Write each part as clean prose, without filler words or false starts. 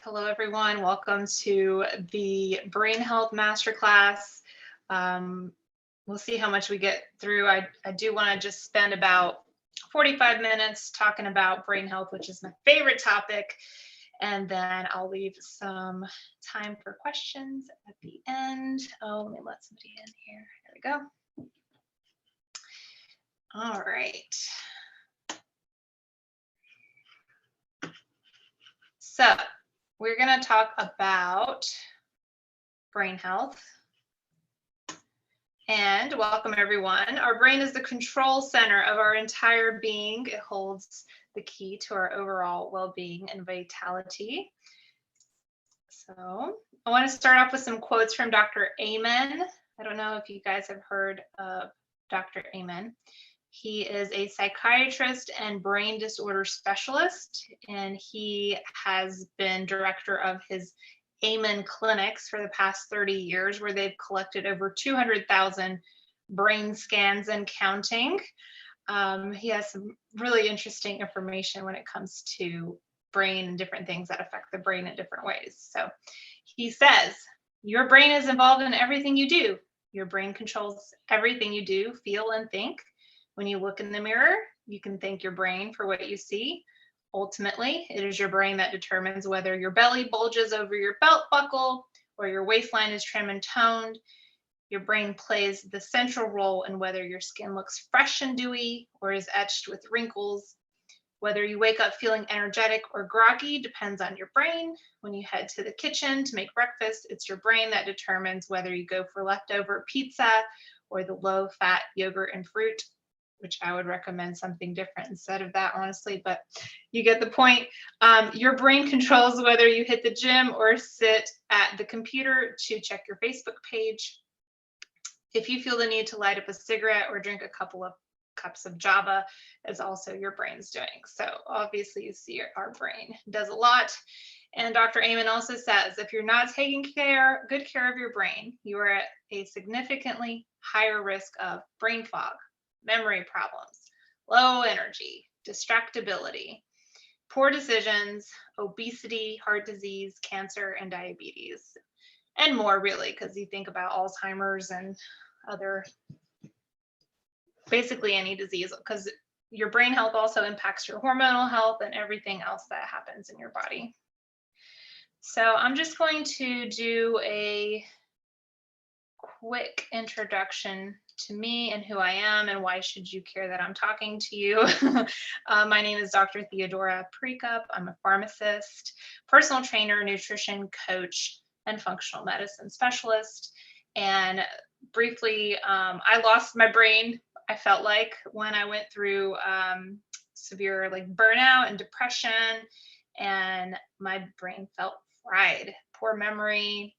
Hello, everyone. Welcome to the Brain Health Masterclass. We'll see how much we get through. I do want to just spend about 45 minutes talking about brain health, which is my favorite topic. And then I'll leave some time for questions at the end. Oh, let me let somebody in here. There we go. All right. So we're going to talk about brain health. And welcome, everyone. Our brain is the control center of our entire being. It holds the key to our overall well-being and vitality. So I want to start off with some quotes from Dr. Amen. I don't know if you guys have heard of Dr. Amen. He is a psychiatrist and brain disorder specialist, and he has been director of his Amen clinics for the past 30 years, where they've collected over 200,000 brain scans and counting. He has some really interesting information when it comes to brain and different things that affect the brain in different ways. So he says, your brain is involved in everything you do. Your brain controls everything you do, feel, and think. When you look in the mirror, you can thank your brain for what you see. Ultimately, it is your brain that determines whether your belly bulges over your belt buckle or your waistline is trim and toned. Your brain plays the central role in whether your skin looks fresh and dewy or is etched with wrinkles. Whether you wake up feeling energetic or groggy depends on your brain. When you head to the kitchen to make breakfast, it's your brain that determines whether you go for leftover pizza or the low-fat yogurt and fruit, which I would recommend something different instead of that, honestly, but you get the point. Your brain controls whether you hit the gym or sit at the computer to check your Facebook page. If you feel the need to light up a cigarette or drink a couple of cups of Java, is also your brain's doing. So obviously you see our brain does a lot. And Dr. Amen also says, if you're not taking good care of your brain, you are at a significantly higher risk of brain fog, memory problems, low energy, distractibility, poor decisions, obesity, heart disease, cancer, and diabetes, and more, really, because you think about Alzheimer's and other, basically any disease, because your brain health also impacts your hormonal health and everything else that happens in your body. So I'm just going to do a quick introduction to me and who I am and why should you care that I'm talking to you. My name is Dr. Theodora Prekup. I'm a pharmacist, personal trainer, nutrition coach, and functional medicine specialist. And briefly, I lost my brain, I felt like, when I went through severe burnout and depression, and my brain felt fried. Poor memory,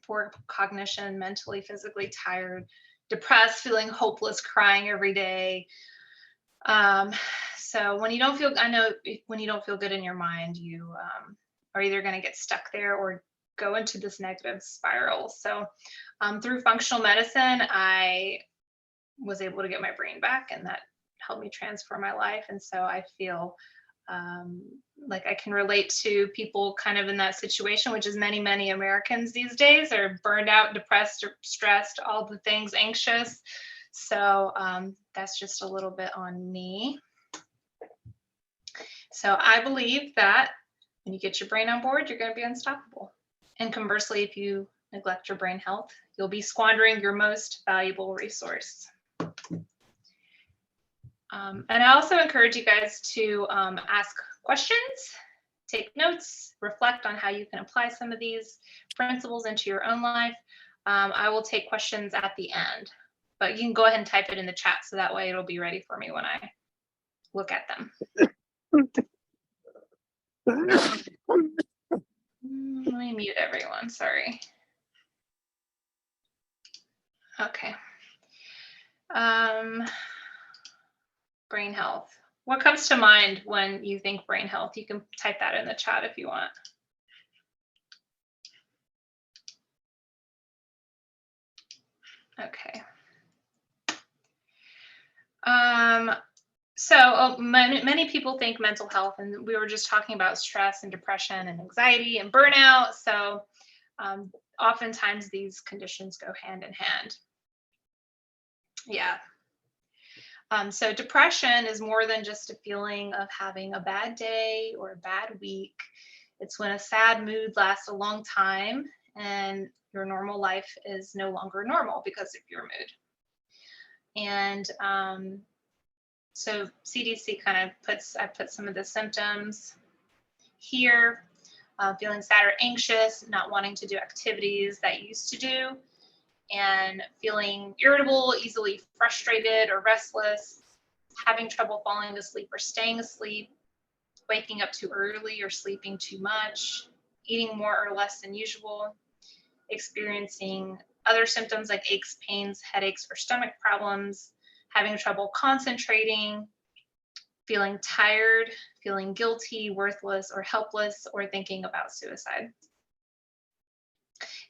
poor cognition, mentally, physically tired, depressed, feeling hopeless, crying every day. So when you don't feel, I know when you don't feel good in your mind, you are either going to get stuck there or go into this negative spiral. So through functional medicine, I was able to get my brain back, and that helped me transform my life. And so I feel like I can relate to people kind of in that situation, which is many Americans these days are burned out, depressed, or stressed, all the things, anxious. So that's just a little bit on me. So I believe that when you get your brain on board, you're going to be unstoppable. And conversely, if you neglect your brain health, you'll be squandering your most valuable resource. And I also encourage you guys to ask questions, take notes, reflect on how you can apply some of these principles into your own life. I will take questions at the end, but you can go ahead and type it in the chat so that way it'll be ready for me when I look at them. Let me mute everyone, sorry. Okay. Brain health. What comes to mind when you think brain health? You can type that in the chat if you want. Okay. So many people think mental health, and we were just talking about stress and depression and anxiety and burnout. So oftentimes these conditions go hand in hand. Yeah. So depression is more than just a feeling of having a bad day or a bad week. It's when a sad mood lasts a long time and your normal life is no longer normal because of your mood. And so CDC kind of I put some of the symptoms here. Feeling sad or anxious, not wanting to do activities that you used to do, and feeling irritable, easily frustrated or restless, having trouble falling asleep or staying asleep, waking up too early or sleeping too much, eating more or less than usual, experiencing other symptoms like aches, pains, headaches, or stomach problems, having trouble concentrating, feeling tired, feeling guilty, worthless, or helpless, or thinking about suicide.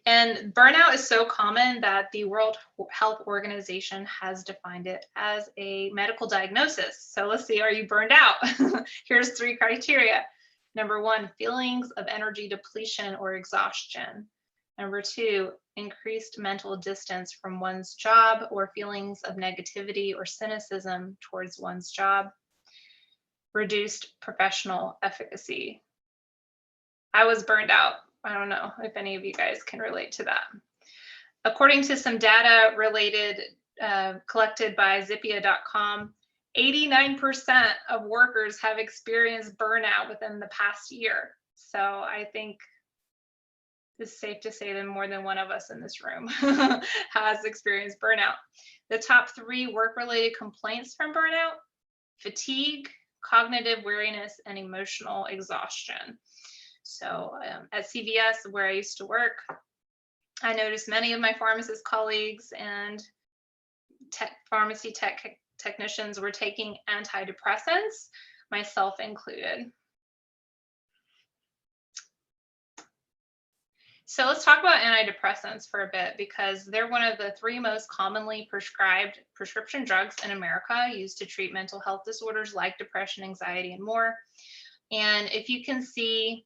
And burnout is so common that the World Health Organization has defined it as a medical diagnosis. So let's see, are you burned out? Here's 3 criteria. Number 1, feelings of energy depletion or exhaustion. Number 2, increased mental distance from one's job or feelings of negativity or cynicism towards one's job. Reduced professional efficacy. I was burned out. I don't know if any of you guys can relate to that. According to some data collected by Zippia.com, 89% of workers have experienced burnout within the past year. So I think it's safe to say that more than one of us in this room has experienced burnout. The top 3 work-related complaints from burnout: fatigue, cognitive weariness, and emotional exhaustion. So at CVS, where I used to work, I noticed many of my pharmacist colleagues and pharmacy technicians were taking antidepressants, myself included. So let's talk about antidepressants for a bit, because they're one of the 3 most commonly prescribed prescription drugs in America, used to treat mental health disorders like depression, anxiety, and more. And if you can see,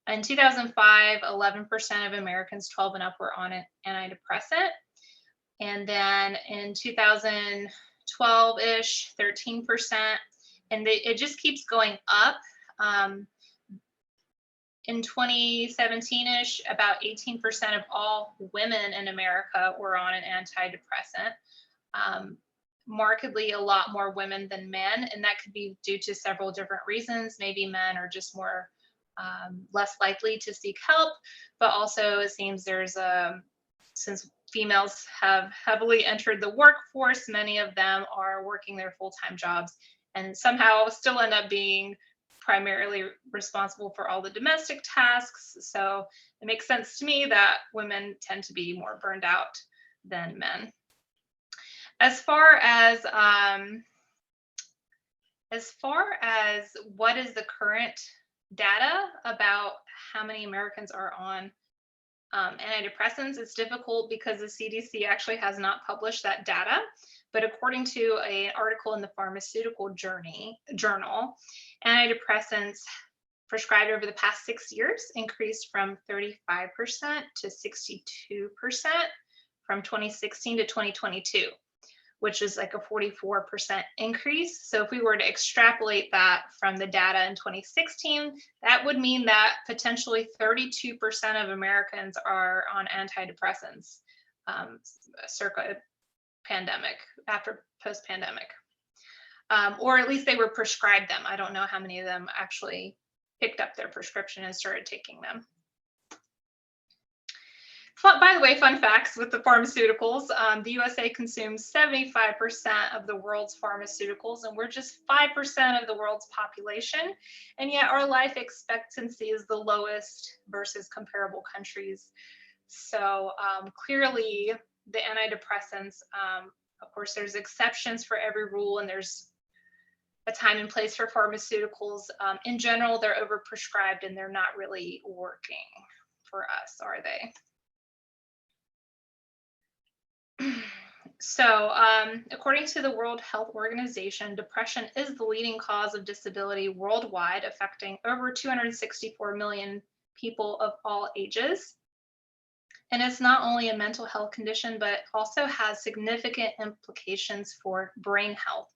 in 2005, 11% of Americans 12 and up were on an antidepressant. And then in 2012-ish, 13%. And it just keeps going up. In 2017-ish, about 18% of all women in America were on an antidepressant. Markedly a lot more women than men, and that could be due to several different reasons. Maybe men are just more less likely to seek help, but also it seems since females have heavily entered the workforce, many of them are working their full-time jobs and somehow still end up being primarily responsible for all the domestic tasks. So it makes sense to me that women tend to be more burned out than men. As far as what is the current data about how many Americans are on antidepressants, it's difficult because the CDC actually has not published that data. But according to an article in the Pharmaceutical Journal, antidepressants prescribed over the past 6 years increased from 35% to 62% from 2016 to 2022, which is like a 44% increase. So if we were to extrapolate that from the data in 2016, that would mean that potentially 32% of Americans are on antidepressants circa pandemic, after post-pandemic. Or at least they were prescribed them. I don't know how many of them actually picked up their prescription and started taking them. By the way, fun facts with the pharmaceuticals, the USA consumes 75% of the world's pharmaceuticals, and we're just 5% of the world's population. And yet our life expectancy is the lowest versus comparable countries. So clearly the antidepressants, of course, there's exceptions for every rule, and there's a time and place for pharmaceuticals. In general, they're overprescribed and they're not really working for us, are they? So, according to the World Health Organization, depression is the leading cause of disability worldwide, affecting over 264 million people of all ages. And it's not only a mental health condition, but also has significant implications for brain health.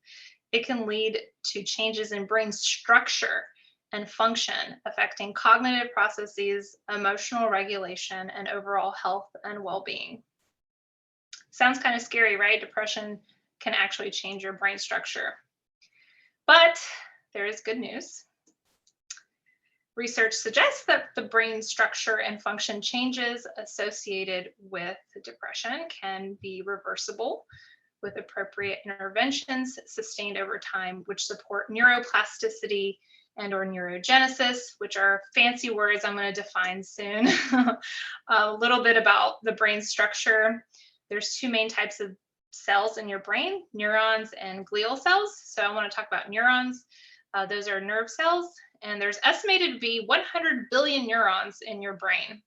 It can lead to changes in brain structure and function, affecting cognitive processes, emotional regulation, and overall health and well being. Sounds kind of scary, right? Depression can actually change your brain structure. But there is good news. Research suggests that the brain structure and function changes associated with depression can be reversible with appropriate interventions sustained over time, which support neuroplasticity and or neurogenesis, which are fancy words I'm going to define soon. A little bit about the brain structure. There's two main types of cells in your brain, neurons and glial cells. So I want to talk about neurons. Those are nerve cells, and there's estimated to be 100 billion neurons in your brain.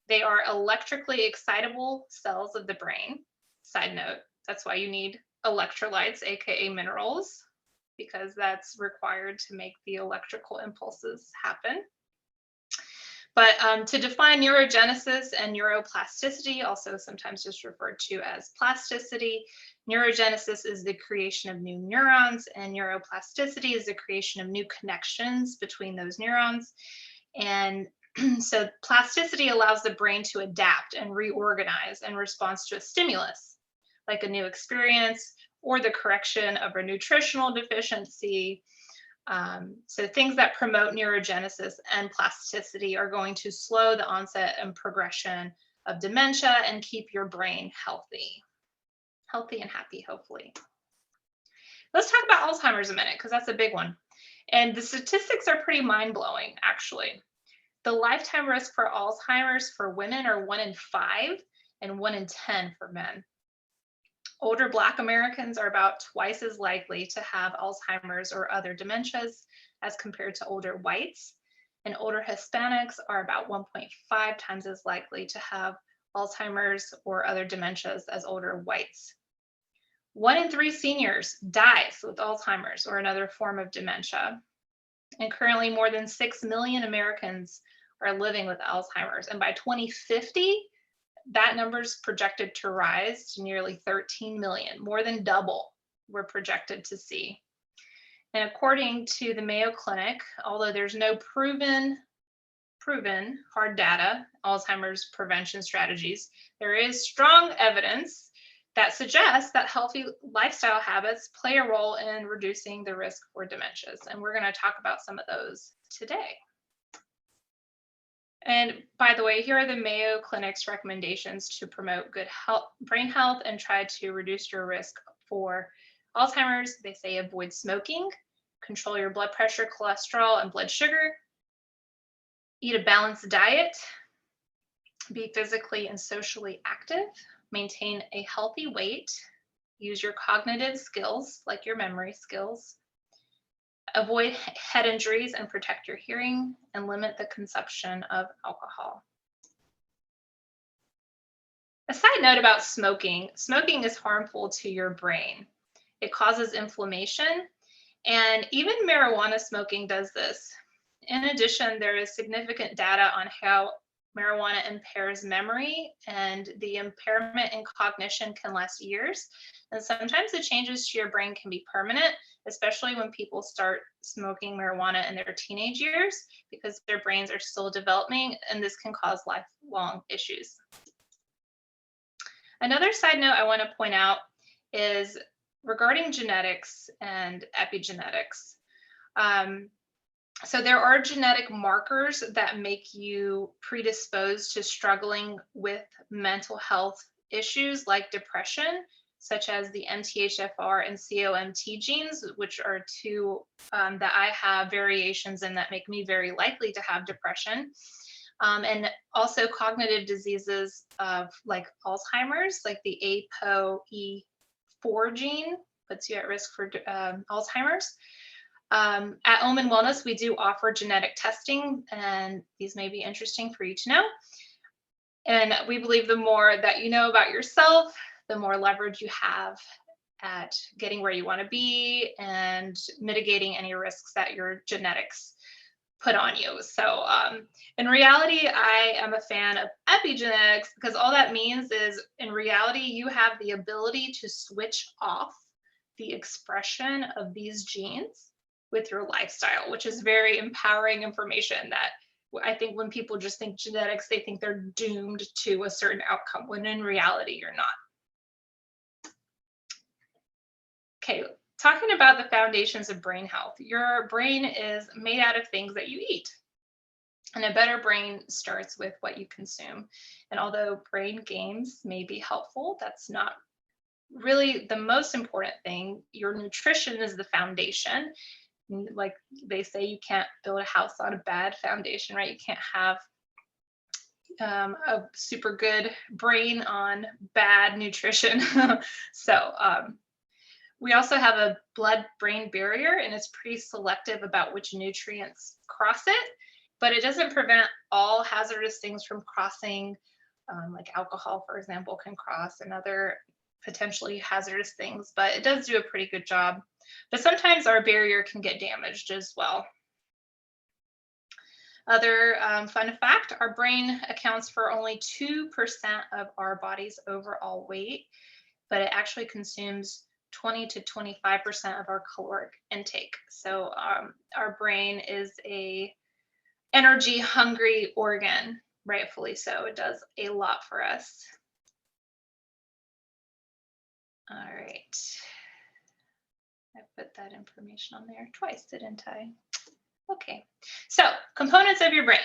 They are electrically excitable cells of the brain. Side note, that's why you need electrolytes, aka minerals, because that's required to make the electrical impulses happen. But to define neurogenesis and neuroplasticity, also sometimes just referred to as plasticity, neurogenesis is the creation of new neurons, and neuroplasticity is the creation of new connections between those neurons. And so plasticity allows the brain to adapt and reorganize in response to a stimulus, like a new experience or the correction of a nutritional deficiency. So things that promote neurogenesis and plasticity are going to slow the onset and progression of dementia and keep your brain healthy and happy, hopefully. Let's talk about Alzheimer's a minute, because that's a big one. And the statistics are pretty mind-blowing, actually. The lifetime risk for Alzheimer's for women are 1 in 5 and 1 in 10 for men. Older Black Americans are about twice as likely to have Alzheimer's or other dementias as compared to older whites, and older Hispanics are about 1.5 times as likely to have Alzheimer's or other dementias as older whites. 1 in 3 seniors dies with Alzheimer's or another form of dementia, and currently more than 6 million Americans are living with Alzheimer's, and by 2050, that number is projected to rise to nearly 13 million, more than double we're projected to see. And according to the Mayo Clinic, although there's no proven hard data Alzheimer's prevention strategies, there is strong evidence that suggests that healthy lifestyle habits play a role in reducing the risk for dementias. And we're going to talk about some of those today. And by the way, here are the Mayo Clinic's recommendations to promote good brain health and try to reduce your risk for Alzheimer's. They say avoid smoking, control your blood pressure, cholesterol, and blood sugar, eat a balanced diet, be physically and socially active, maintain a healthy weight, use your cognitive skills like your memory skills, avoid head injuries and protect your hearing, and limit the consumption of alcohol. A side note about smoking. Smoking is harmful to your brain. It causes inflammation, and even marijuana smoking does this. In addition, there is significant data on how marijuana impairs memory, and the impairment in cognition can last years. And sometimes the changes to your brain can be permanent, especially when people start smoking marijuana in their teenage years, because their brains are still developing, and this can cause lifelong issues. Another side note I want to point out is regarding genetics and epigenetics. So there are genetic markers that make you predisposed to struggling with mental health issues like depression, such as the MTHFR and COMT genes, which are two that I have variations in that make me very likely to have depression. And also cognitive diseases of like Alzheimer's, like the ApoE4 gene puts you at risk for Alzheimer's. At Omen Wellness, we do offer genetic testing, and these may be interesting for you to know. And we believe the more that you know about yourself, the more leverage you have at getting where you want to be and mitigating any risks that your genetics put on you. So in reality, I am a fan of epigenetics because all that means is in reality, you have the ability to switch off the expression of these genes with your lifestyle, which is very empowering information that I think when people just think genetics, they think they're doomed to a certain outcome, when in reality, you're not. Okay, talking about the foundations of brain health. Your brain is made out of things that you eat. And a better brain starts with what you consume. And although brain games may be helpful, that's not really the most important thing. Your nutrition is the foundation. Like they say, you can't build a house on a bad foundation, right? You can't have a super good brain on bad nutrition. So we also have a blood-brain barrier, and it's pretty selective about which nutrients cross it, but it doesn't prevent all hazardous things from crossing. Like alcohol, for example, can cross, and other potentially hazardous things, but it does do a pretty good job. But sometimes our barrier can get damaged as well. Other fun fact, our brain accounts for only 2% of our body's overall weight, but it actually consumes 20 to 25% of our caloric intake. So our brain is a energy hungry organ, rightfully so. It does a lot for us. All right. I put that information on there twice, didn't I? Okay. So components of your brain.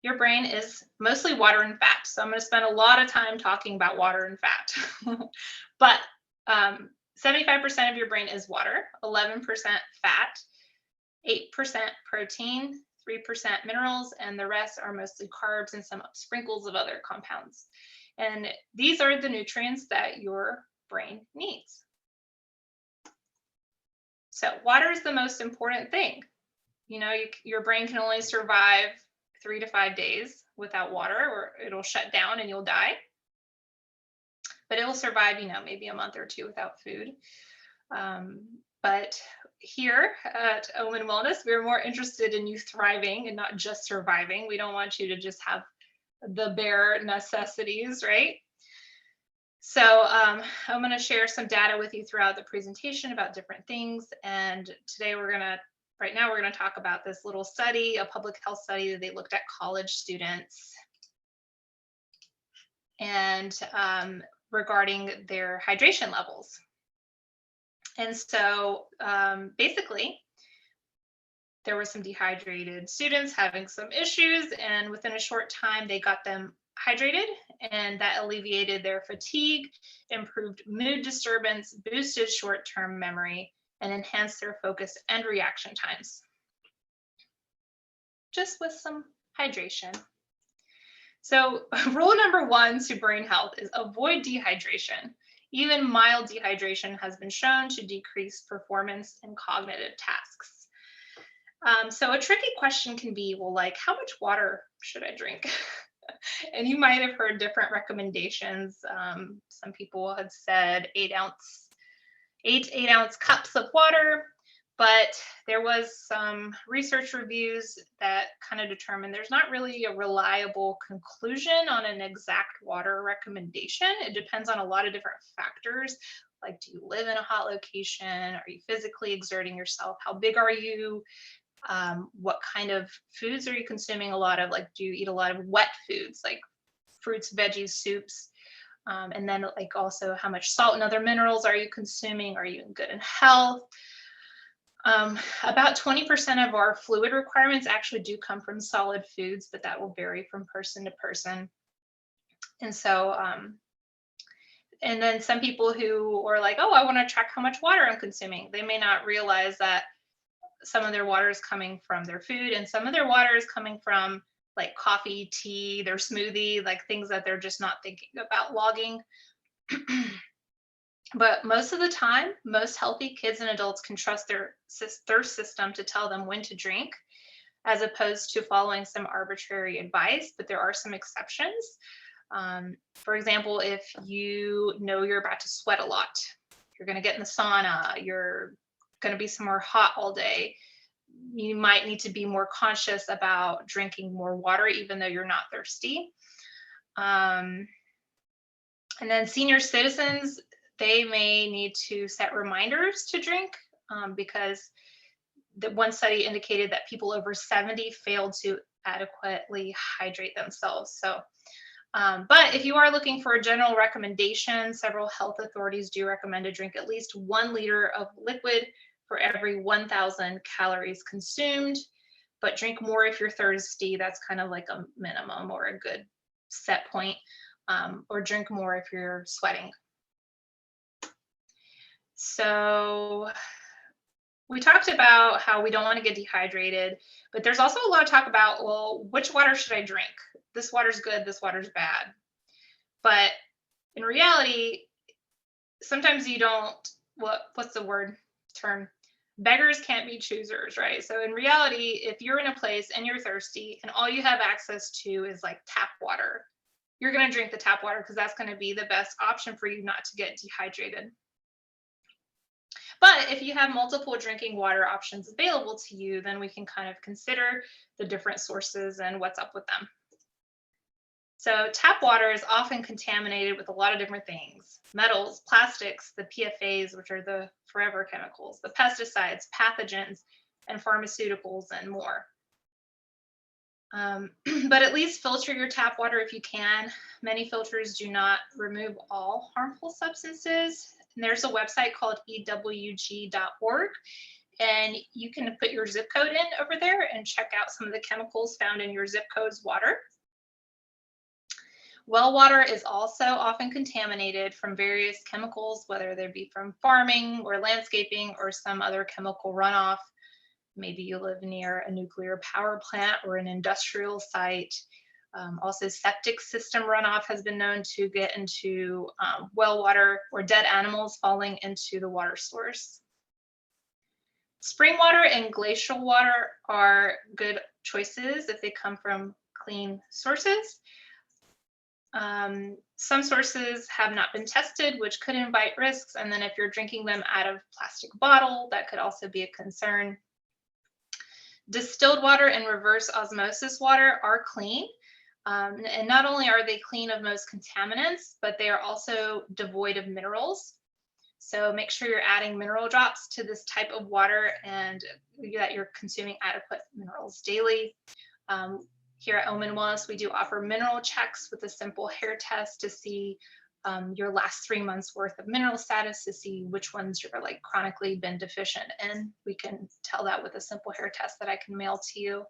Your brain is mostly water and fat. So I'm going to spend a lot of time talking about water and fat. But 75% of your brain is water, 11% fat, 8% protein, 3% minerals, and the rest are mostly carbs and some sprinkles of other compounds. And these are the nutrients that your brain needs. So water is the most important thing. You know, your brain can only survive 3 to 5 days without water, or it'll shut down and you'll die. But it will survive, you know, maybe a month or two without food. But here at Omen Wellness, we're more interested in you thriving and not just surviving. We don't want you to just have the bare necessities, right? So I'm going to share some data with you throughout the presentation about different things. And today right now we're going to talk about this little study, a public health study that they looked at college students and regarding their hydration levels. And so basically, there were some dehydrated students having some issues, and within a short time, they got them hydrated, and that alleviated their fatigue, improved mood disturbance, boosted short-term memory, and enhanced their focus and reaction times. Just with some hydration. So rule number 1 to brain health is avoid dehydration. Even mild dehydration has been shown to decrease performance in cognitive tasks. So a tricky question can be, well, like, how much water should I drink? And you might have heard different recommendations. Some people had said 8 to 8 ounce cups of water, but there was some research reviews that kind of determined there's not really a reliable conclusion on an exact water recommendation. It depends on a lot of different factors. Like, do you live in a hot location? Are you physically exerting yourself? How big are you? What kind of foods are you consuming a lot of? Like, do you eat a lot of wet foods like fruits, veggies, soups? And then like also how much salt and other minerals are you consuming? Are you in good health? About 20% of our fluid requirements actually do come from solid foods, but that will vary from person to person. And so, and then some people who are like, oh, I want to track how much water I'm consuming. They may not realize that some of their water is coming from their food, and some of their water is coming from like coffee, tea, their smoothie, like things that they're just not thinking about logging. But most of the time, most healthy kids and adults can trust their system to tell them when to drink, as opposed to following some arbitrary advice. But there are some exceptions. For example, if you know you're about to sweat a lot, you're going to get in the sauna, you're going to be somewhere hot all day, you might need to be more conscious about drinking more water, even though you're not thirsty. And then senior citizens, they may need to set reminders to drink because the one study indicated that people over 70 failed to adequately hydrate themselves. So, but if you are looking for a general recommendation, several health authorities do recommend to drink at least 1 liter of liquid for every 1,000 calories consumed, but drink more if you're thirsty. That's kind of like a minimum or a good set point, or drink more if you're sweating. So we talked about how we don't want to get dehydrated, but there's also a lot of talk about, well, which water should I drink? This water's good, this water's bad. But in reality, sometimes you don't, what's the term? Beggars can't be choosers, right? So in reality, if you're in a place and you're thirsty and all you have access to is like tap water, you're going to drink the tap water because that's going to be the best option for you not to get dehydrated. But if you have multiple drinking water options available to you, then we can kind of consider the different sources and what's up with them. So tap water is often contaminated with a lot of different things: metals, plastics, the PFAs, which are the forever chemicals, the pesticides, pathogens, and pharmaceuticals, and more. But at least filter your tap water if you can. Many filters do not remove all harmful substances. And there's a website called ewg.org, and you can put your zip code in over there and check out some of the chemicals found in your zip code's water. Well water is also often contaminated from various chemicals, whether they be from farming or landscaping or some other chemical runoff. Maybe you live near a nuclear power plant or an industrial site. Also, septic system runoff has been known to get into well water, or dead animals falling into the water source. Spring water and glacial water are good choices if they come from clean sources. Some sources have not been tested, which could invite risks. And then if you're drinking them out of plastic bottle, that could also be a concern. Distilled water and reverse osmosis water are clean. And not only are they clean of most contaminants, but they are also devoid of minerals. So make sure you're adding mineral drops to this type of water and that you're consuming adequate minerals daily. Here at Omen Wellness, we do offer mineral checks with a simple hair test to see your last 3 months worth of mineral status, to see which ones you're like chronically been deficient in. We can tell that with a simple hair test that I can mail to you.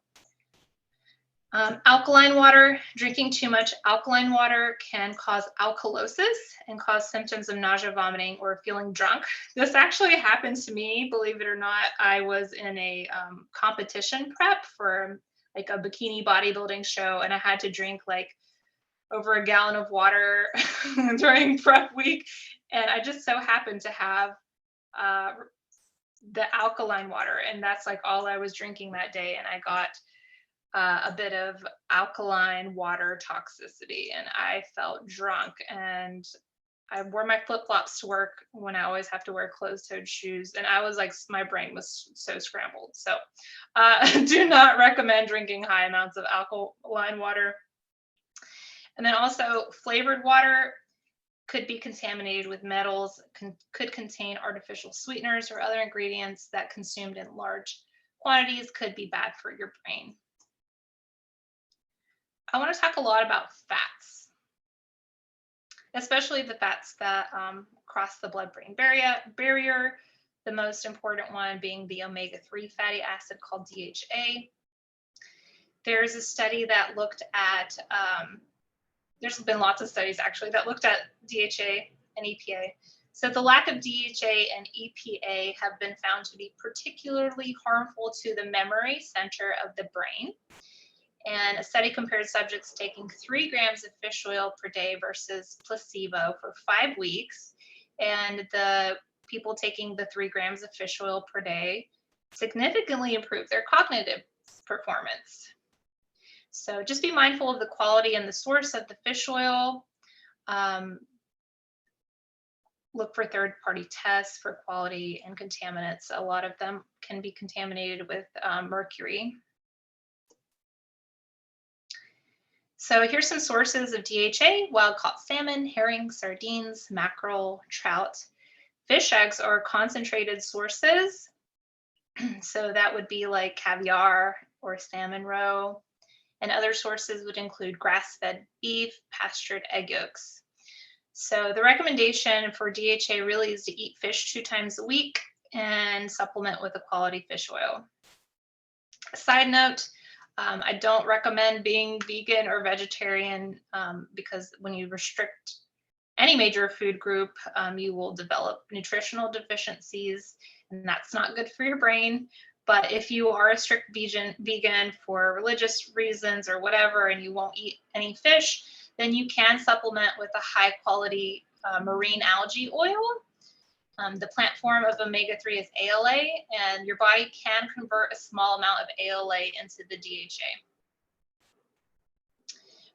Alkaline water. Drinking too much alkaline water can cause alkalosis and cause symptoms of nausea, vomiting, or feeling drunk. This actually happened to me, believe it or not. I was in a competition prep for like a bikini bodybuilding show, and I had to drink like over a gallon of water during prep week. And I just so happened to have the alkaline water, and that's like all I was drinking that day. And I got a bit of alkaline water toxicity, and I felt drunk, and I wore my flip-flops to work when I always have to wear closed-toed shoes. And I was like, my brain was so scrambled. So do not recommend drinking high amounts of alkaline water. And then also flavored water could be contaminated with metals, could contain artificial sweeteners or other ingredients that consumed in large quantities could be bad for your brain. I want to talk a lot about fats, especially the fats that cross the blood-brain barrier, the most important one being the omega-3 fatty acid called DHA. There's a study that looked at, there's been lots of studies actually that looked at DHA and EPA. So the lack of DHA and EPA have been found to be particularly harmful to the memory center of the brain. And a study compared subjects taking 3 grams of fish oil per day versus placebo for 5 weeks. And the people taking the 3 grams of fish oil per day significantly improved their cognitive performance. So just be mindful of the quality and the source of the fish oil. Look for third-party tests for quality and contaminants. A lot of them can be contaminated with mercury. So here's some sources of DHA: wild-caught salmon, herring, sardines, mackerel, trout. Fish eggs are concentrated sources. So that would be like caviar or salmon roe. And other sources would include grass-fed beef, pastured egg yolks. So the recommendation for DHA really is to eat fish 2 times a week and supplement with a quality fish oil. Side note, I don't recommend being vegan or vegetarian because when you restrict any major food group, you will develop nutritional deficiencies, and that's not good for your brain. But if you are a strict vegan for religious reasons or whatever, and you won't eat any fish, then you can supplement with a high quality marine algae oil. The plant form of omega-3 is ALA, and your body can convert a small amount of ALA into the DHA.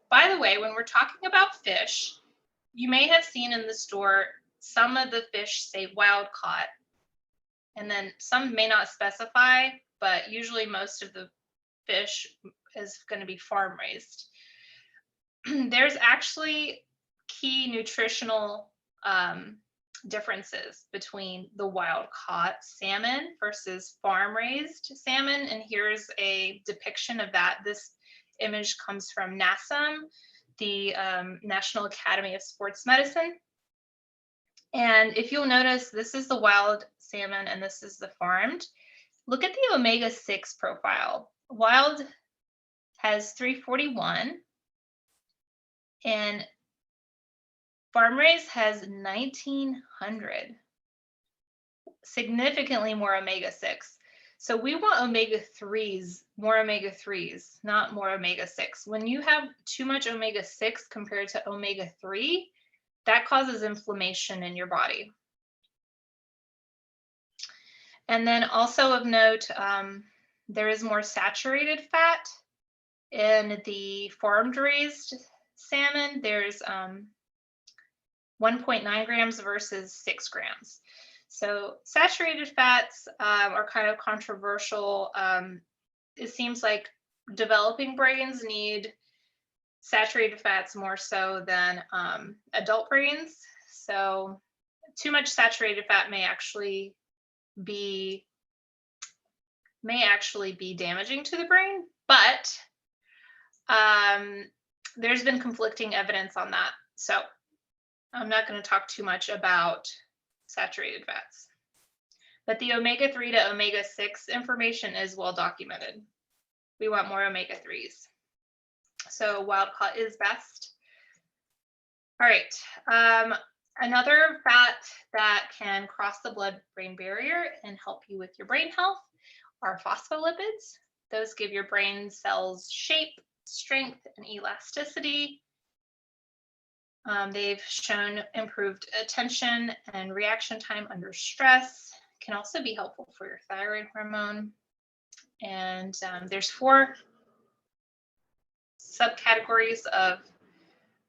By the way, when we're talking about fish, you may have seen in the store some of the fish say wild caught, and then some may not specify, but usually most of the fish is going to be farm raised. There's actually key nutritional differences between the wild caught salmon versus farm raised salmon. And here's a depiction of that. This image comes from NASM, the National Academy of Sports Medicine. And if you'll notice, this is the wild salmon and this is the farmed. Look at the omega-6 profile. Wild has 341 and farm raised has 1900, significantly more omega-6. So we want omega-3s, more omega-3s, not more omega-6. When you have too much omega-6 compared to omega-3, that causes inflammation in your body. And then also of note, there is more saturated fat in the farmed raised salmon. There's 1.9 grams versus 6 grams. So saturated fats are kind of controversial. It seems like developing brains need saturated fats more so than adult brains. So too much saturated fat may actually be damaging to the brain, but there's been conflicting evidence on that. So I'm not going to talk too much about saturated fats, but the omega-3 to omega-6 information is well documented. We want more omega-3s. So wild caught is best. All right. Another fat that can cross the blood-brain barrier and help you with your brain health are phospholipids. Those give your brain cells shape, strength, and elasticity. They've shown improved attention and reaction time under stress. Can also be helpful for your thyroid hormone. And there's 4 subcategories of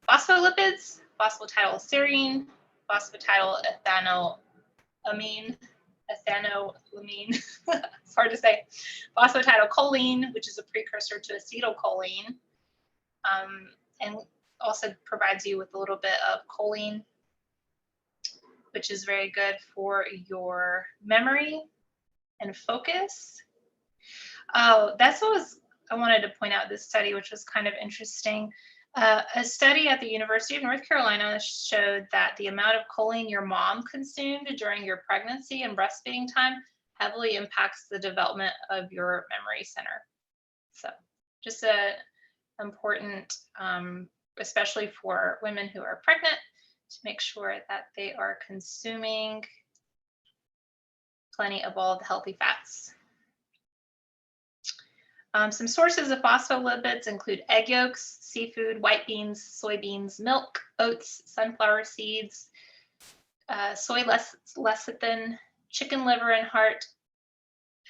phospholipids: phosphatidylserine, phosphatidylethylamine, it's hard to say, phosphatidylcholine, which is a precursor to acetylcholine, and also provides you with a little bit of choline, which is very good for your memory and focus. Oh, that's what I wanted to point out, this study, which was kind of interesting. A study at the University of North Carolina showed that the amount of choline your mom consumed during your pregnancy and breastfeeding time heavily impacts the development of your memory center. So just an important, especially for women who are pregnant, to make sure that they are consuming plenty of all the healthy fats. Some sources of phospholipids include egg yolks, seafood, white beans, soybeans, milk, oats, sunflower seeds, soy lecithin, chicken liver and heart,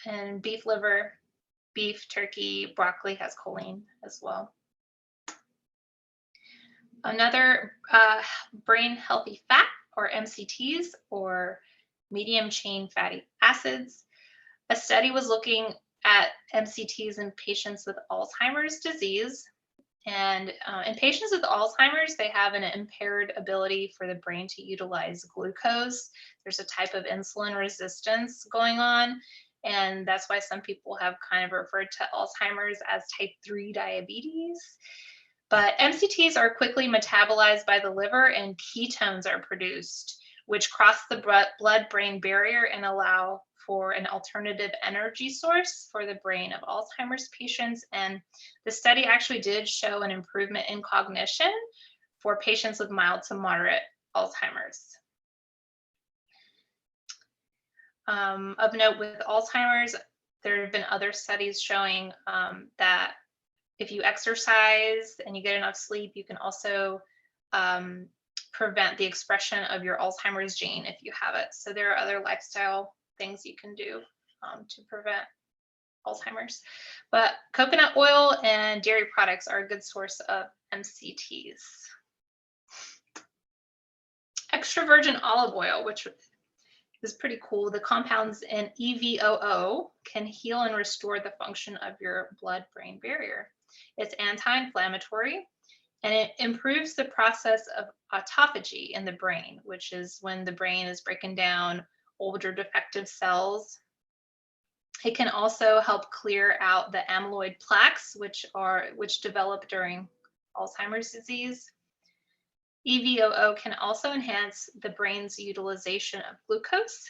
and beef liver. beef, turkey, broccoli has choline as well. Another brain healthy fat, or MCTs, or medium chain fatty acids. A study was looking at MCTs in patients with Alzheimer's disease. And in patients with Alzheimer's, they have an impaired ability for the brain to utilize glucose. There's a type of insulin resistance going on. And that's why some people have kind of referred to Alzheimer's as type 3 diabetes. But MCTs are quickly metabolized by the liver and ketones are produced, which cross the blood-brain barrier and allow for an alternative energy source for the brain of Alzheimer's patients. And the study actually did show an improvement in cognition for patients with mild to moderate Alzheimer's. Of note, with Alzheimer's, there have been other studies showing that if you exercise and you get enough sleep, you can also prevent the expression of your Alzheimer's gene if you have it. So there are other lifestyle things you can do to prevent Alzheimer's. But coconut oil and dairy products are a good source of MCTs. Extra virgin olive oil, which is pretty cool. The compounds in EVOO can heal and restore the function of your blood-brain barrier. It's anti-inflammatory, and it improves the process of autophagy in the brain, which is when the brain is breaking down older defective cells. It can also help clear out the amyloid plaques, which develop during Alzheimer's disease. EVOO can also enhance the brain's utilization of glucose.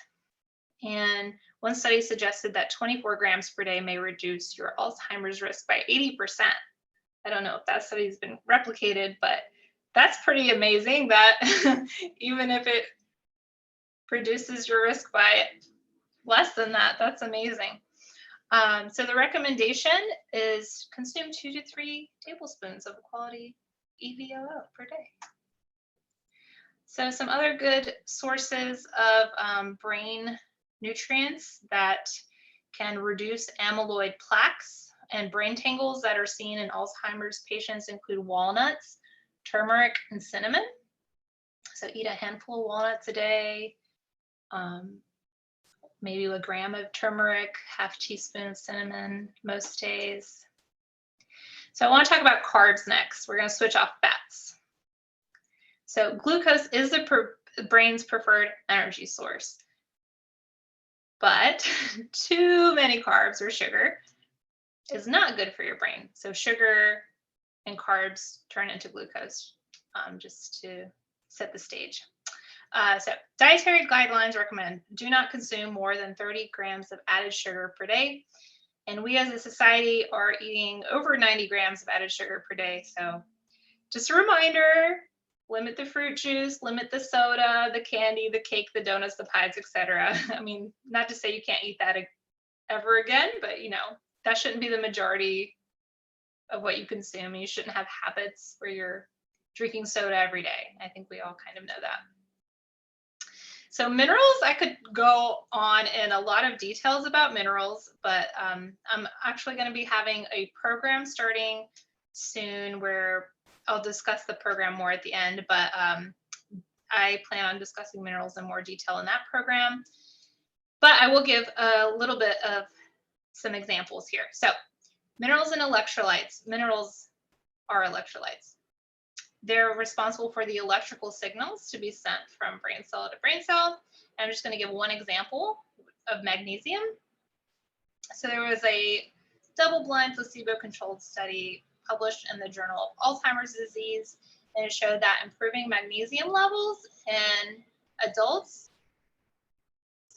And one study suggested that 24 grams per day may reduce your Alzheimer's risk by 80%. I don't know if that study's been replicated, but that's pretty amazing that even if it reduces your risk by less than that, that's amazing. So the recommendation is consume 2 to 3 tablespoons of quality EVOO per day. So some other good sources of brain nutrients that can reduce amyloid plaques and brain tangles that are seen in Alzheimer's patients include walnuts, turmeric, and cinnamon. So eat a handful of walnuts a day, maybe a gram of turmeric, half teaspoon of cinnamon most days. So I want to talk about carbs next. We're going to switch off fats. So glucose is the brain's preferred energy source, but too many carbs or sugar is not good for your brain. So sugar and carbs turn into glucose, just to set the stage. So dietary guidelines recommend do not consume more than 30 grams of added sugar per day. And we as a society are eating over 90 grams of added sugar per day. So just a reminder, limit the fruit juice, limit the soda, the candy, the cake, the donuts, the pies, etc. I mean, not to say you can't eat that ever again, but you know, that shouldn't be the majority of what you consume. You shouldn't have habits where you're drinking soda every day. I think we all kind of know that. So minerals, I could go on in a lot of details about minerals, but I'm actually going to be having a program starting soon where I'll discuss the program more at the end, but I plan on discussing minerals in more detail in that program. But I will give a little bit of some examples here. So minerals and electrolytes. Minerals are electrolytes. They're responsible for the electrical signals to be sent from brain cell to brain cell. I'm just going to give one example of magnesium. So there was a double-blind placebo-controlled study published in the Journal of Alzheimer's Disease, and it showed that improving magnesium levels in adults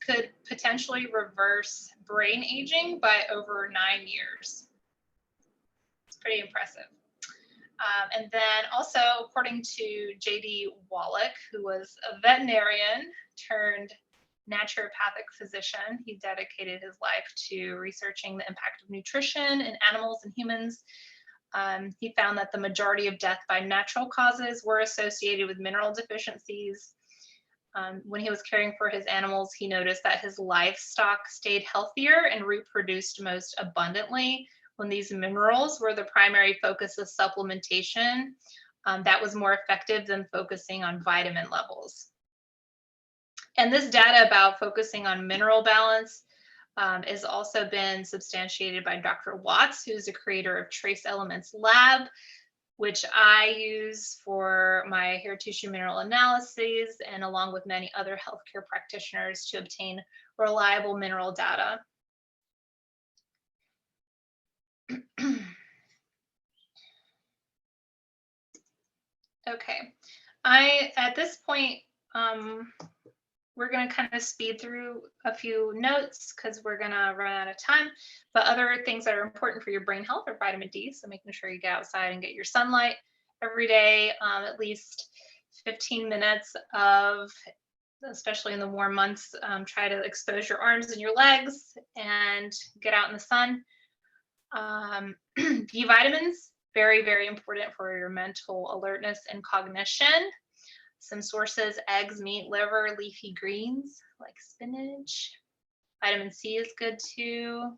could potentially reverse brain aging by over 9 years. It's pretty impressive. And then also, according to J.D. Wallach, who was a veterinarian turned naturopathic physician, he dedicated his life to researching the impact of nutrition in animals and humans. He found that the majority of death by natural causes were associated with mineral deficiencies. When he was caring for his animals, he noticed that his livestock stayed healthier and reproduced most abundantly when these minerals were the primary focus of supplementation. That was more effective than focusing on vitamin levels. And this data about focusing on mineral balance has also been substantiated by Dr. Watts, who's the creator of Trace Elements Lab, which I use for my hair tissue mineral analyses, and along with many other healthcare practitioners to obtain reliable mineral data. Okay, at this point, we're going to kind of speed through a few notes because we're going to run out of time. But other things that are important for your brain health are vitamin D. So making sure you get outside and get your sunlight every day, at least 15 minutes of, especially in the warm months, try to expose your arms and your legs and get out in the sun. B vitamins, very, very important for your mental alertness and cognition. Some sources: eggs, meat, liver, leafy greens like spinach. Vitamin C is good too.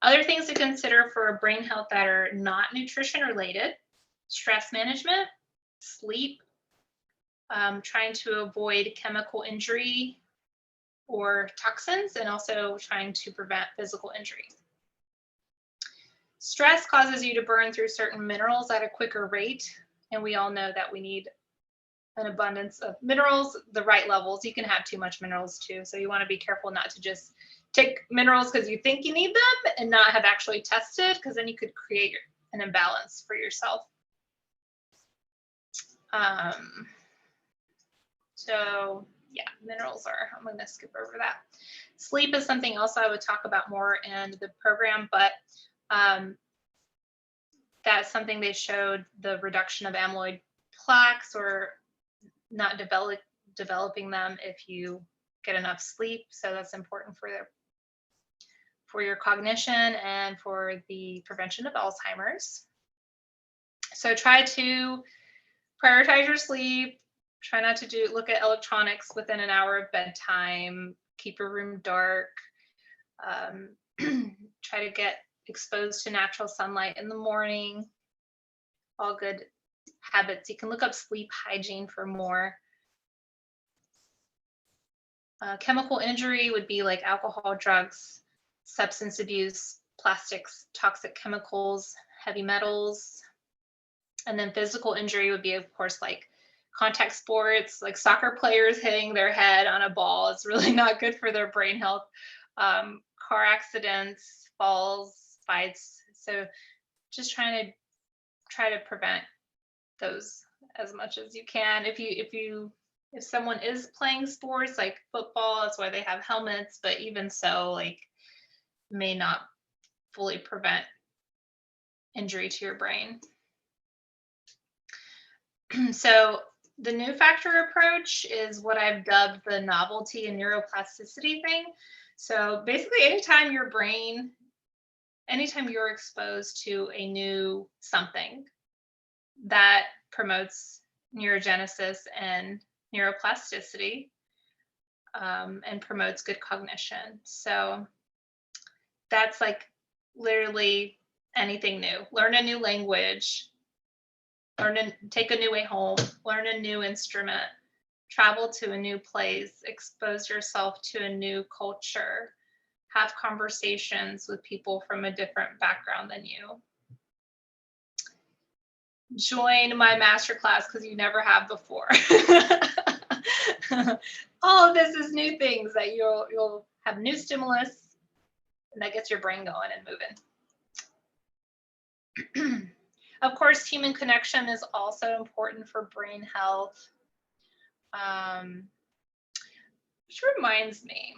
Other things to consider for brain health that are not nutrition related: stress management, sleep, trying to avoid chemical injury or toxins, and also trying to prevent physical injury. Stress causes you to burn through certain minerals at a quicker rate, and we all know that we need an abundance of minerals, the right levels. You can have too much minerals too, so you want to be careful not to just take minerals because you think you need them and not have actually tested, because then you could create an imbalance for yourself. So yeah, minerals are, I'm going to skip over that. Sleep is something else I would talk about more in the program, but that's something they showed, the reduction of amyloid plaques, or not developing them if you get enough sleep. So that's important for your cognition and for the prevention of Alzheimer's. So try to prioritize your sleep. Try not to look at electronics within an hour of bedtime. Keep your room dark. Try to get exposed to natural sunlight in the morning. All good habits. You can look up sleep hygiene for more. Chemical injury would be like alcohol, drugs, substance abuse, plastics, toxic chemicals, heavy metals. And then physical injury would be, of course, like contact sports, like soccer players hitting their head on a ball. It's really not good for their brain health. Car accidents, falls, fights. So just try to prevent those as much as you can. If someone is playing sports like football, that's why they have helmets, but even so, like, may not fully prevent injury to your brain. So the new factor approach is what I've dubbed the novelty and neuroplasticity thing. So basically, anytime you're exposed to a new something, that promotes neurogenesis and neuroplasticity, and promotes good cognition. So that's like literally anything new. Learn a new language, take a new way home, learn a new instrument, travel to a new place, expose yourself to a new culture, have conversations with people from a different background than you. Join my masterclass because you never have before. All of this is new things that you'll have new stimulus, and that gets your brain going and moving. Of course, human connection is also important for brain health. Which reminds me,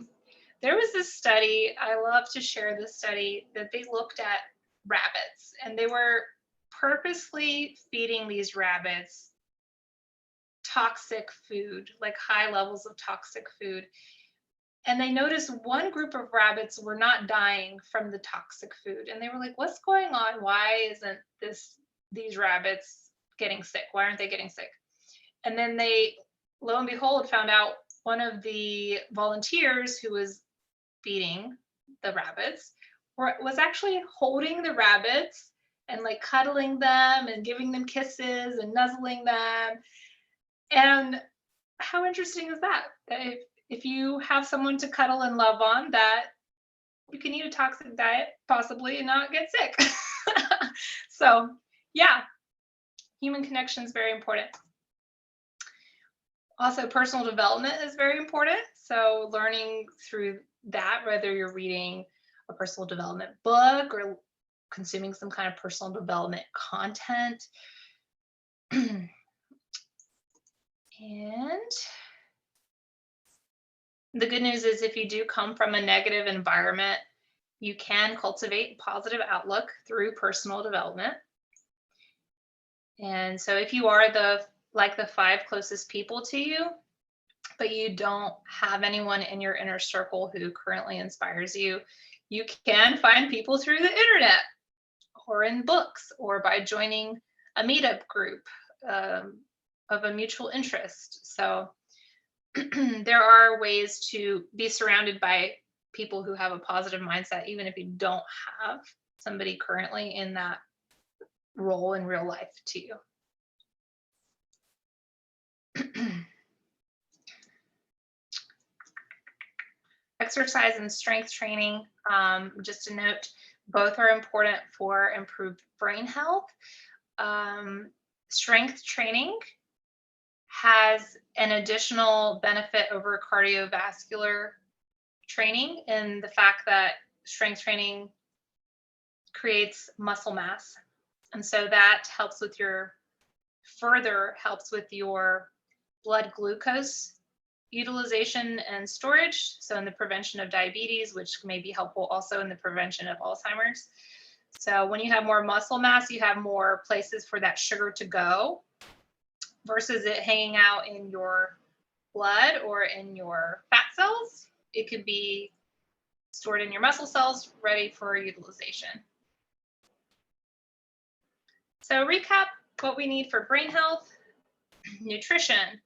there was this study, I love to share this study, that they looked at rabbits, and they were purposely feeding these rabbits toxic food, like high levels of toxic food. And they noticed one group of rabbits were not dying from the toxic food. And they were like, what's going on? Why isn't these rabbits getting sick? Why aren't they getting sick? And then they lo and behold, found out one of the volunteers who was feeding the rabbits was actually holding the rabbits and like cuddling them and giving them kisses and nuzzling them. And how interesting is that? That if you have someone to cuddle and love on, that you can eat a toxic diet possibly and not get sick. So yeah, human connection is very important. Also, personal development is very important. So learning through that, whether you're reading a personal development book or consuming some kind of personal development content. And the good news is if you do come from a negative environment, you can cultivate a positive outlook through personal development. And so if you are the 5 closest people to you, but you don't have anyone in your inner circle who currently inspires you, you can find people through the internet or in books or by joining a meetup group of a mutual interest. So there are ways to be surrounded by people who have a positive mindset, even if you don't have somebody currently in that role in real life to you. Exercise and strength training, just a note, both are important for improved brain health. Strength training has an additional benefit over cardiovascular training in the fact that strength training creates muscle mass. And so that helps with your blood glucose utilization and storage. So in the prevention of diabetes, which may be helpful also in the prevention of Alzheimer's. So when you have more muscle mass, you have more places for that sugar to go versus it hanging out in your blood or in your fat cells. It could be stored in your muscle cells, ready for utilization. So recap what we need for brain health: nutrition,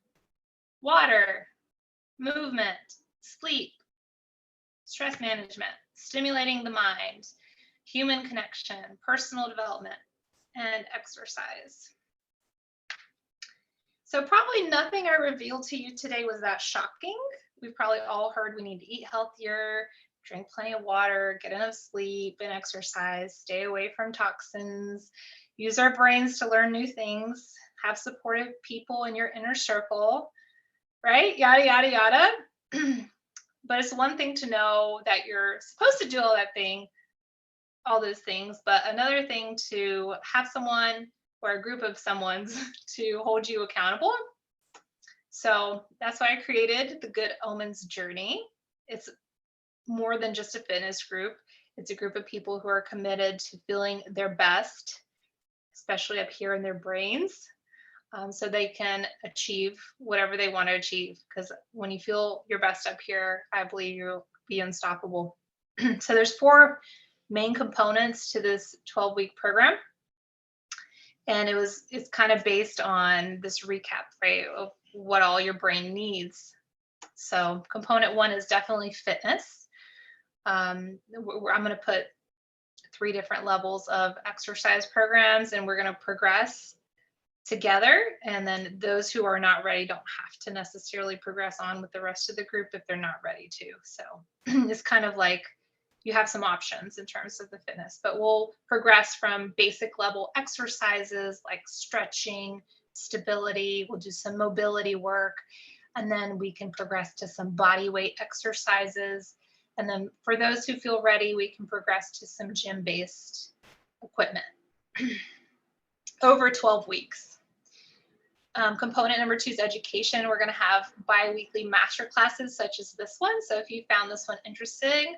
water, movement, sleep, stress management, stimulating the mind, human connection, personal development, and exercise. So probably nothing I revealed to you today was that shocking. We've probably all heard we need to eat healthier, drink plenty of water, get enough sleep and exercise, stay away from toxins, use our brains to learn new things, have supportive people in your inner circle, right? Yada, yada, yada. But it's one thing to know that you're supposed to do all those things, but another thing to have someone or a group of someones to hold you accountable. So that's why I created the Good Omens Journey. It's more than just a fitness group. It's a group of people who are committed to feeling their best, especially up here in their brains, so they can achieve whatever they want to achieve. Because when you feel your best up here, I believe you'll be unstoppable. So there's 4 main components to this 12-week program. And it's kind of based on this recap, right, of what all your brain needs. So component 1 is definitely fitness. I'm going to put 3 different levels of exercise programs, and we're going to progress together. And then those who are not ready don't have to necessarily progress on with the rest of the group if they're not ready to. So it's kind of like you have some options in terms of the fitness, but we'll progress from basic level exercises like stretching, stability. We'll do some mobility work, and then we can progress to some body weight exercises. And then for those who feel ready, we can progress to some gym-based equipment over 12 weeks. Component number 2 is education. We're going to have bi-weekly master classes such as this one. So if you found this one interesting,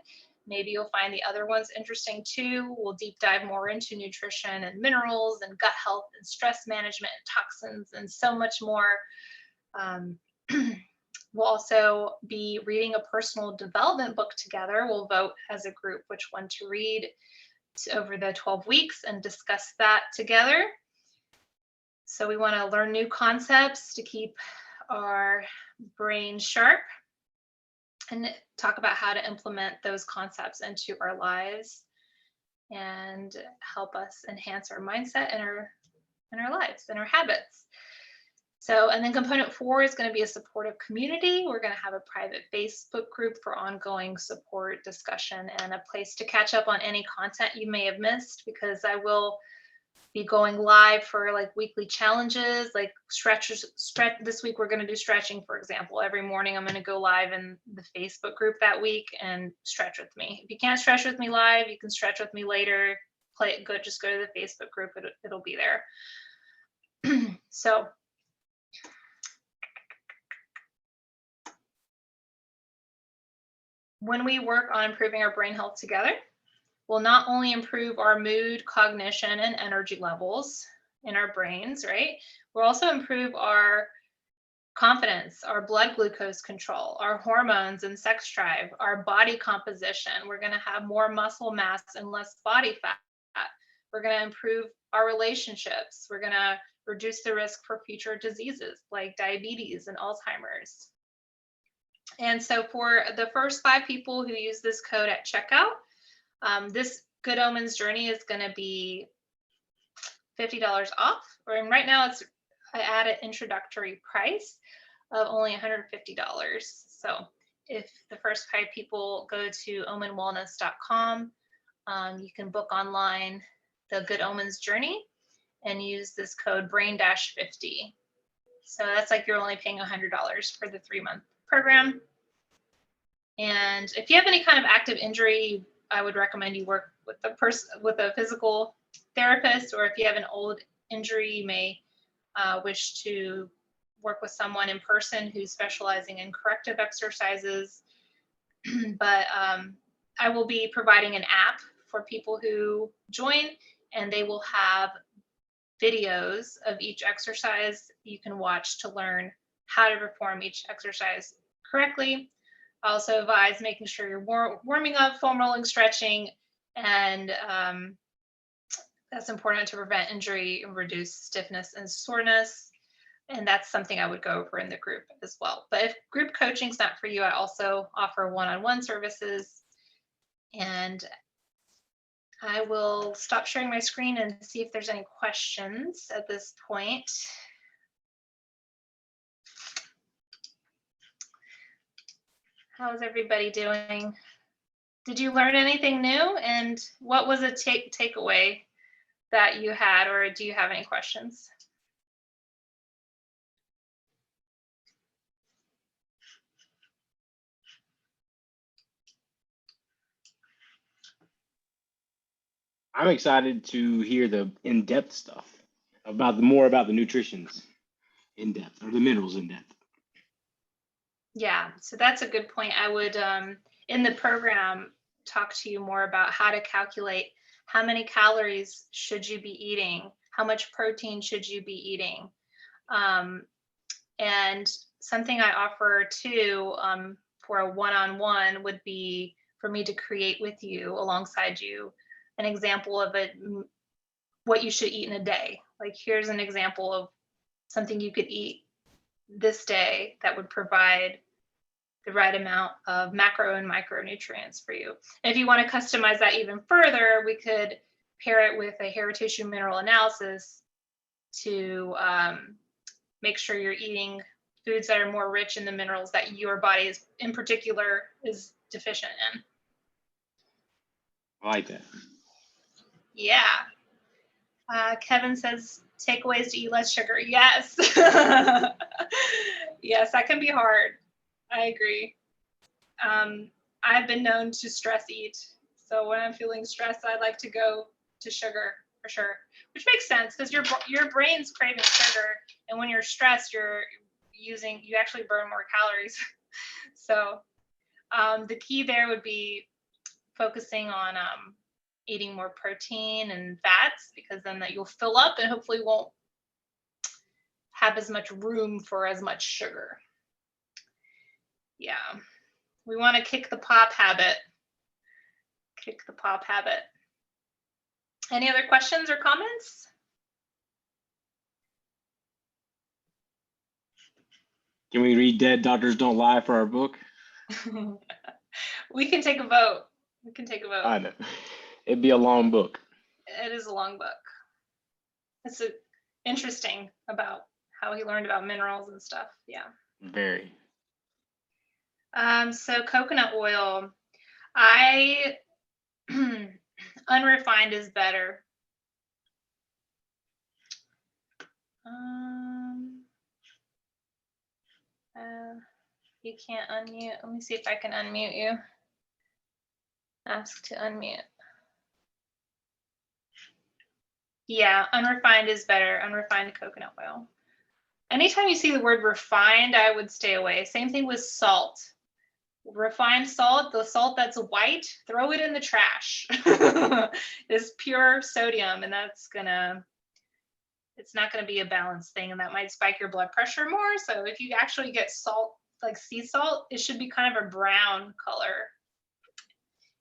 maybe you'll find the other ones interesting too. We'll deep dive more into nutrition and minerals and gut health and stress management and toxins and so much more. We'll also be reading a personal development book together. We'll vote as a group which one to read over the 12 weeks and discuss that together. So we want to learn new concepts to keep our brain sharp and talk about how to implement those concepts into our lives and help us enhance our mindset and our lives and our habits. So, and then component 4 is going to be a supportive community. We're going to have a private Facebook group for ongoing support, discussion, and a place to catch up on any content you may have missed, because I will be going live for like weekly challenges, like stretch. This week we're going to do stretching, for example. Every morning I'm going to go live in the Facebook group that week and stretch with me. If you can't stretch with me live, you can stretch with me later. Play it good. Just go to the Facebook group. It'll be there. So when we work on improving our brain health together, we'll not only improve our mood, cognition, and energy levels in our brains, right? We'll also improve our confidence, our blood glucose control, our hormones and sex drive, our body composition. We're going to have more muscle mass and less body fat. We're going to improve our relationships. We're going to reduce the risk for future diseases like diabetes and Alzheimer's. And so for the first 5 people who use this code at checkout, this Good Omens journey is going to be $50 off. And right now I add an introductory price of only $150. So if the first 5 people go to omenwellness.com, you can book online the Good Omens journey and use this code BRAIN-50. So that's like you're only paying $100 for the 3-month program. And if you have any kind of active injury, I would recommend you work with a physical therapist, or if you have an old injury, you may wish to work with someone in person who's specializing in corrective exercises. But I will be providing an app for people who join, and they will have videos of each exercise you can watch to learn how to perform each exercise correctly. I also advise making sure you're warming up, foam rolling, stretching, and that's important to prevent injury and reduce stiffness and soreness. And that's something I would go over in the group as well. But if group coaching is not for you, I also offer one-on-one services. And I will stop sharing my screen and see if there's any questions at this point. How's everybody doing? Did you learn anything new? And what was a takeaway that you had, or do you have any questions? I'm excited to hear the in-depth stuff more about the nutritions in depth, or the minerals in depth. Yeah, so that's a good point. I would, in the program, talk to you more about how to calculate how many calories should you be eating, how much protein should you be eating. And something I offer too for a one-on-one would be for me to create with you, alongside you, an example of what you should eat in a day. Like, here's an example of something you could eat this day that would provide the right amount of macro and micronutrients for you. And if you want to customize that even further, we could pair it with a hair tissue mineral analysis to make sure you're eating foods that are more rich in the minerals that your body in particular is deficient in. I like that. Yeah. Kevin says takeaways to eat less sugar. Yes. Yes, that can be hard. I agree. I've been known to stress eat. So when I'm feeling stressed, I like to go to sugar for sure, which makes sense because your brain's craving sugar. And when you're stressed, you actually burn more calories. So the key there would be focusing on eating more protein and fats, because then that you'll fill up and hopefully won't have as much room for as much sugar. Yeah, we want to kick the pop habit. Kick the pop habit. Any other questions or comments? Can we read Dead Doctors Don't Lie for our book? We can take a vote. We can take a vote. I know. It'd be a long book. It is a long book. It's interesting about how he learned about minerals and stuff. Yeah. Very. So coconut oil. Unrefined is better. You can't unmute. Let me see if I can unmute you. Ask to unmute. Yeah, unrefined is better. Unrefined coconut oil. Anytime you see the word refined, I would stay away. Same thing with salt. Refined salt, the salt that's white, throw it in the trash. It's pure sodium, and it's not gonna be a balanced thing, and that might spike your blood pressure more. So if you actually get salt, like sea salt, it should be kind of a brown color.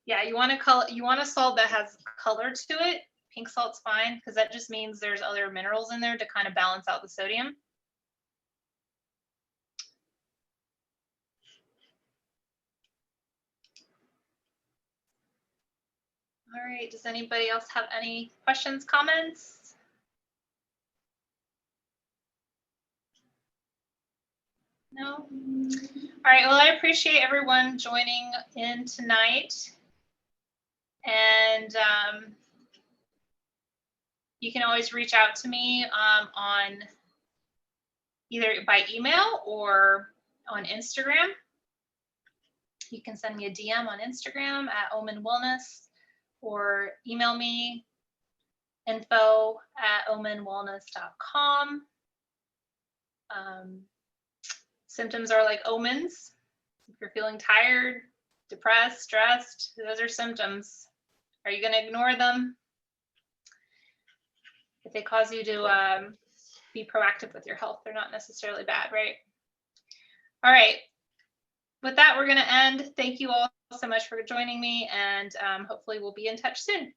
Yeah, you want a salt that has color to it. Pink salt's fine, because that just means there's other minerals in there to kind of balance out the sodium. All right, does anybody else have any questions, comments? No? All right, well, I appreciate everyone joining in tonight. And you can always reach out to me on either by email or on Instagram. You can send me a DM on Instagram at Omen Wellness, or email me info@omenwellness.com. Symptoms are like omens. If you're feeling tired, depressed, stressed, those are symptoms. Are you going to ignore them? If they cause you to be proactive with your health, they're not necessarily bad, right? All right. With that, we're going to end. Thank you all so much for joining me, and hopefully we'll be in touch soon.